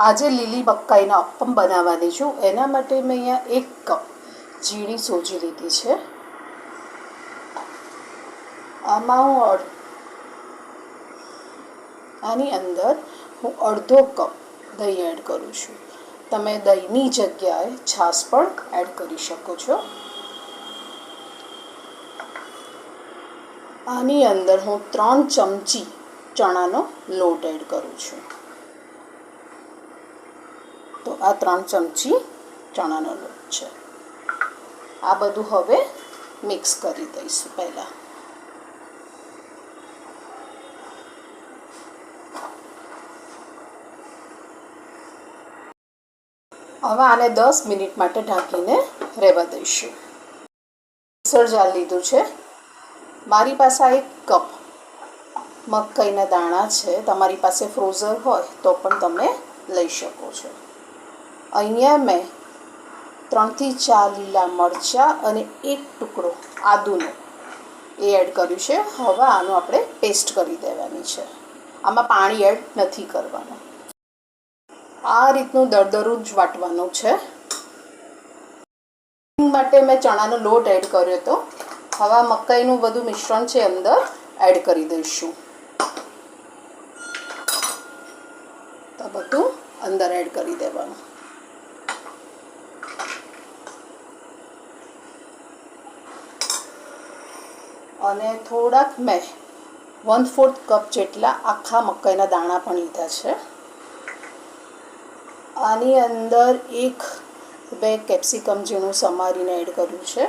આજે લીલી મકાઈના અપ્પમ બનાવવાની છું. એના માટે મેં અહીંયા 1 કપ ઝીણી સોજી લીધી છે. આમાં આની અંદર હું અડધો કપ દહીં એડ કરું છું. તમે દહીંની જગ્યાએ છાશ પણ એડ કરી શકો છો. આની અંદર હું 3 ચમચી ચણાનો લોટ એડ કરું છું. તો આ 3 ચમચી ચણાનો લોટ છે. આ બધું હવે મિક્સ કરી દઈશું. પહેલાં હવે આને 10 મિનિટ માટે ઢાંકીને રહેવા દઈશું. મિક્સર જાર લીધું છે. મારી પાસે 1 કપ મકાઈના દાણા છે. તમારી પાસે ફ્રોઝન હોય તો પણ તમે લઈ શકો છો. અહીંયા મેં 3 થી 4 લીલા મરચાં અને 1 ટુકડો આદુનો એ એડ કર્યું છે. હવે આનું આપણે પેસ્ટ કરી દેવાની છે. આમાં પાણી એડ નથી કરવાનું. આ રીતનું દરદરું જ વાટવાનું છે. માટે મેં ચણાનો લોટ એડ કર્યો હતો. હવે મકાઈનું બધું મિશ્રણ છે અંદર એડ કરી દઈશું. તો બધું અંદર એડ કરી દેવાનું. અને થોડાક મેં 1/4 કપ જેટલા આખા મકાઈના દાણા પણ લીધા છે. આની અંદર 1-2 કેપ્સિકમ ઝીણું સમારીને એડ કર્યું છે.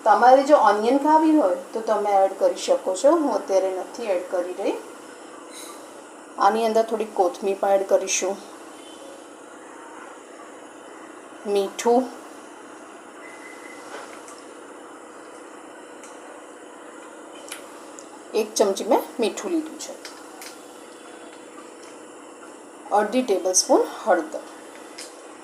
તમારે જો ઓનિયન ખાવી હોય તો તમે એડ કરી શકો છો. હું અત્યારે નથી એડ કરી રહી. આની અંદર થોડી કોથમીર પણ એડ કરીશું. મીઠું, એક ચમચી મેં મીઠું લીધું છે. અડધી ટેબલસ્પૂન હળદર.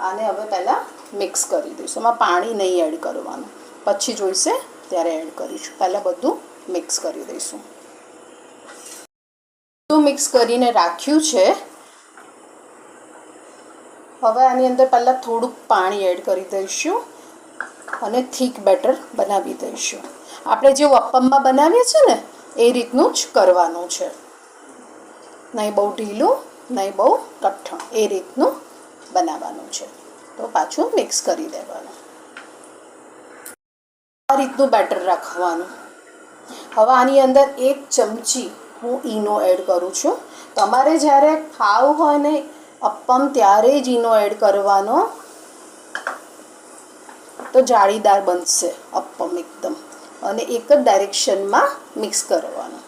આને હવે પહેલાં મિક્સ કરી દઈશું. એમાં પાણી નહીં એડ કરવાનું, પછી જોઈશે ત્યારે એડ કરીશું. પહેલાં બધું મિક્સ કરી દઈશું. બધું મિક્સ કરીને રાખ્યું છે. હવે આની અંદર પહેલાં થોડુંક પાણી એડ કરી દઈશું અને થીક બેટર બનાવી દઈશું. આપણે જે અપ્પમમાં બનાવીએ છીએ ને એ રીતનું જ કરવાનું છે. નહીં બહુ ઢીલું નહીં બહુ કઠણ, એ રીતનું બનાવવાનું છે. તો પાછું મિક્સ કરી દેવાનું. આ રીતનું બેટર રાખવાનું. હવે આની અંદર 1 ચમચી હું ઈનો એડ કરું છું. તમારે જ્યારે ખાવું હોય ને અપ્પમ ત્યારે જ ઈનો એડ કરવાનો, તો જાળીદાર બનશે અપ્પમ એકદમ. અને એક જ ડાયરેક્શનમાં મિક્સ કરવાનું.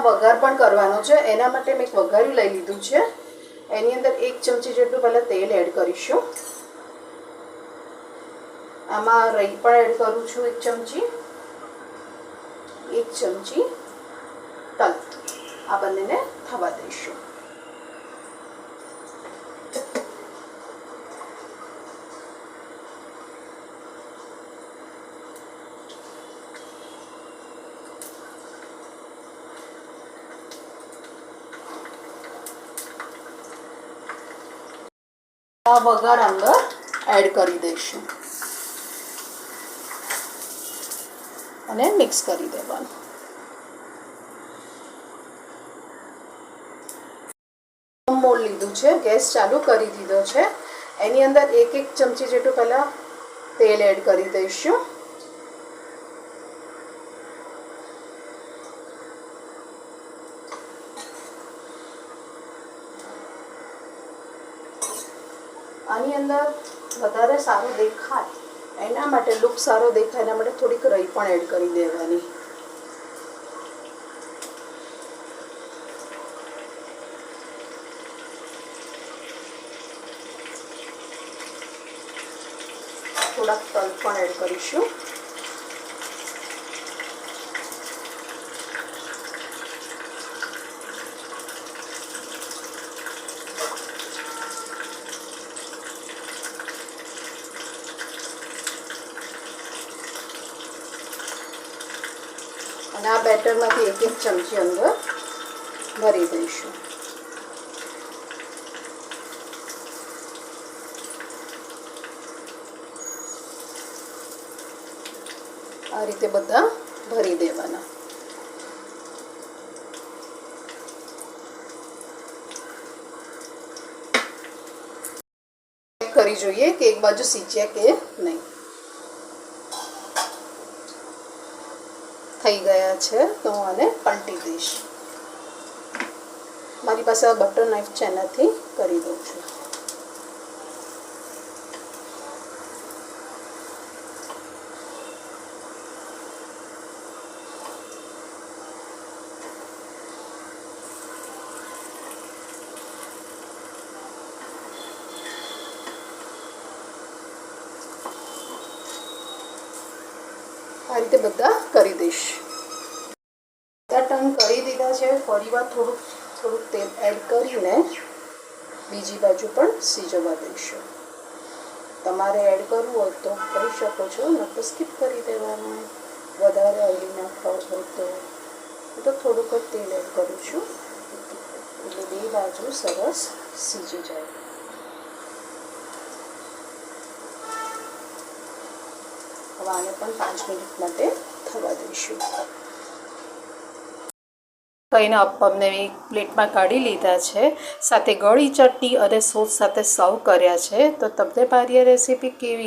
વઘાર પણ કરવાનો છે. એના માટે મેં એક વઘારી લઈ લીધું છે. એની અંદર 1 ચમચી જેટલું પહેલાં તેલ એડ કરીશું. આમાં રાઈ પણ એડ કરું છું 1 ચમચી. 1 ચમચી તલ. આ બંનેને થવા દઈશું. આ વઘાર અંદર એડ કરી દઈશું અને મિક્સ કરી દેવાનું. મોળ લીધું છે. ગેસ ચાલુ કરી દીધો છે. એની અંદર 1 ચમચી જેટલું પહેલાં તેલ એડ કરી દઈશું. આની અંદર વધારે સારું દેખાય એના માટે, લુક સારો દેખાય એના માટે થોડીક રાઈ પણ એડ કરી દેવાની. થોડાક તલ પણ એડ કરીશું. અને આ બેટરમાંથી એક ચમચી અંદર ભરી દઈશું. આ રીતે બધા ભરી દેવાના. ચેક કરી જોઈએ કે એક બાજુ સીચ્યા કે નહીં. થઈ ગયા છે તો હું આને પલટી દઈશ. મારી પાસે આ બટર નાઇફ છે એનાથી કરી દઉં છું. આ રીતે બધા કરી દઈશ. બધા ટર્ન કરી દીધા છે. ફરીવાર થોડુંક તેલ એડ કરીને બીજી બાજુ પણ સીજવા દઈશું. તમારે એડ કરવું હોય તો કરી શકો છો, ન તો સ્કીપ કરી દેવાનું. વધારે ઓઈલી ના ખાવું હોય તો હું તો થોડુંક જ તેલ એડ કરું છું એટલે બે બાજુ સરસ સીજી જાય. હવે આને પણ 5 મિનિટ માટે થવા દઈશું. કઈને અપમને એક પ્લેટમાં કાઢી લીધા છે. સાથે ગળી ચટણી અને સોસ સાથે સર્વ કર્યા છે. તો તમને મારી આ રેસીપી કેવી